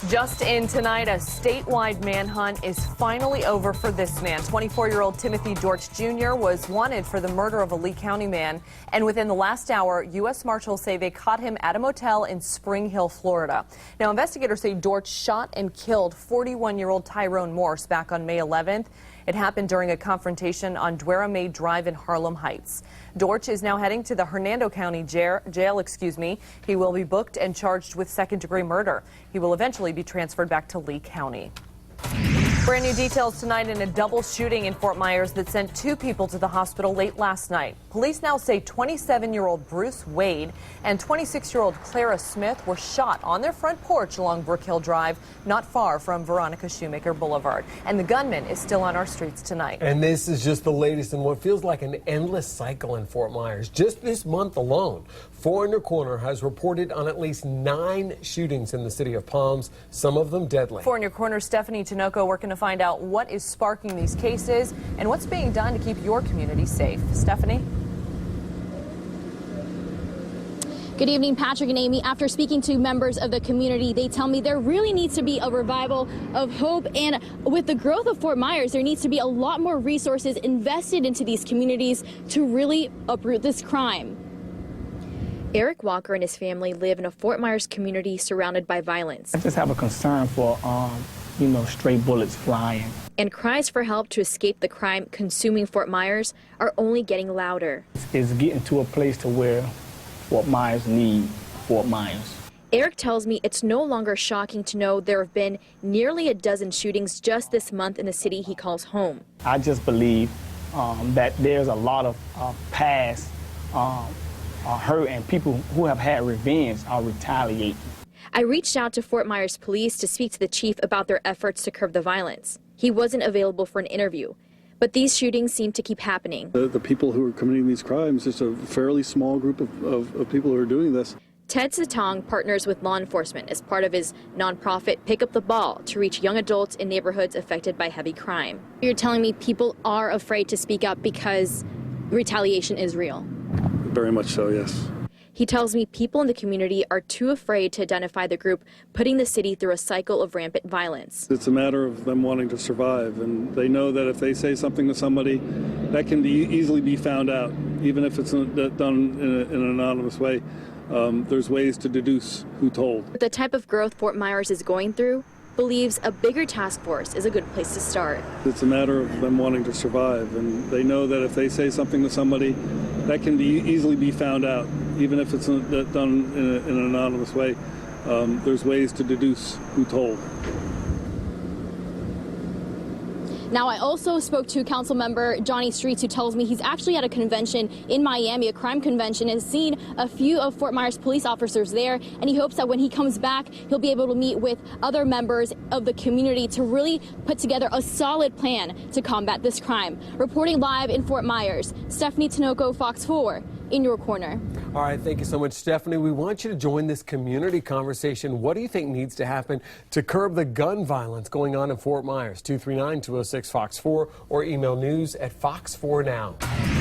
Just in tonight, a statewide manhunt is finally over for this man. 24-year-old Timothy Dortch Jr. was wanted for the murder of a Lee County man. And within the last hour, U.S. Marshals say they caught him at a motel in Spring Hill, Florida. Now, investigators say Dortch shot and killed 41-year-old Tyrone Morse back on May 11th. It happened during a confrontation on Dwara May Drive in Harlem Heights. Dortch is now heading to the Hernando County jail. He will be booked and charged with second-degree murder. He will eventually be transferred back to Lee County. Brand new details tonight in a double shooting in Fort Myers that sent 2 people to the hospital late last night. Police now say 27-year-old Bruce Wade and 26-year-old Clara Smith were shot on their front porch along Brook Hill Drive, not far from Veronica Shoemaker Boulevard. And the gunman is still on our streets tonight. And this is just the latest in what feels like an endless cycle in Fort Myers. Just this month alone, Four in Your Corner has reported on at least 9 shootings in the city of Palms, some of them deadly. Four in Your Corner, Stephanie Tinoco working to find out what is sparking these cases and what's being done to keep your community safe. Stephanie? Good evening, Patrick and Amy. After speaking to members of the community, they tell me there really needs to be a revival of hope. And with the growth of Fort Myers, there needs to be a lot more resources invested into these communities to really uproot this crime. Eric Walker and his family live in a Fort Myers community surrounded by violence. I just have a concern for, stray bullets flying. And cries for help to escape the crime consuming Fort Myers are only getting louder. It's getting to a place to where Fort Myers need Fort Myers. Eric tells me it's no longer shocking to know there have been nearly a dozen shootings just this month in the city he calls home. I just believe that there's a lot of past hurt, and people who have had revenge are retaliating. I reached out to Fort Myers police to speak to the chief about their efforts to curb the violence. He wasn't available for an interview, but these shootings seem to keep happening. The people who are committing these crimes, it's a fairly small group of people who are doing this. Ted Satong partners with law enforcement as part of his nonprofit Pick Up the Ball to reach young adults in neighborhoods affected by heavy crime. You're telling me people are afraid to speak up because retaliation is real? Very much so, yes. He tells me people in the community are too afraid to identify the group putting the city through a cycle of rampant violence. It's a matter of them wanting to survive, and they know that if they say something to somebody, that can easily be found out, even if it's done in an anonymous way. There's ways to deduce who told. The type of growth Fort Myers is going through believes a bigger task force is a good place to start. It's a matter of them wanting to survive, and they know that if they say something to somebody, that can easily be found out, even if it's done in an anonymous way. There's ways to deduce who told. Now, I also spoke to council member Johnny Streets, who tells me he's actually at a convention in Miami, a crime convention, and has seen a few of Fort Myers police officers there, and he hopes that when he comes back, he'll be able to meet with other members of the community to really put together a solid plan to combat this crime. Reporting live in Fort Myers, Stephanie Tinoco, Fox 4, in your corner. All right, thank you so much, Stephanie. We want you to join this community conversation. What do you think needs to happen to curb the gun violence going on in Fort Myers? 239-206-FOX4 or email news@fox4now.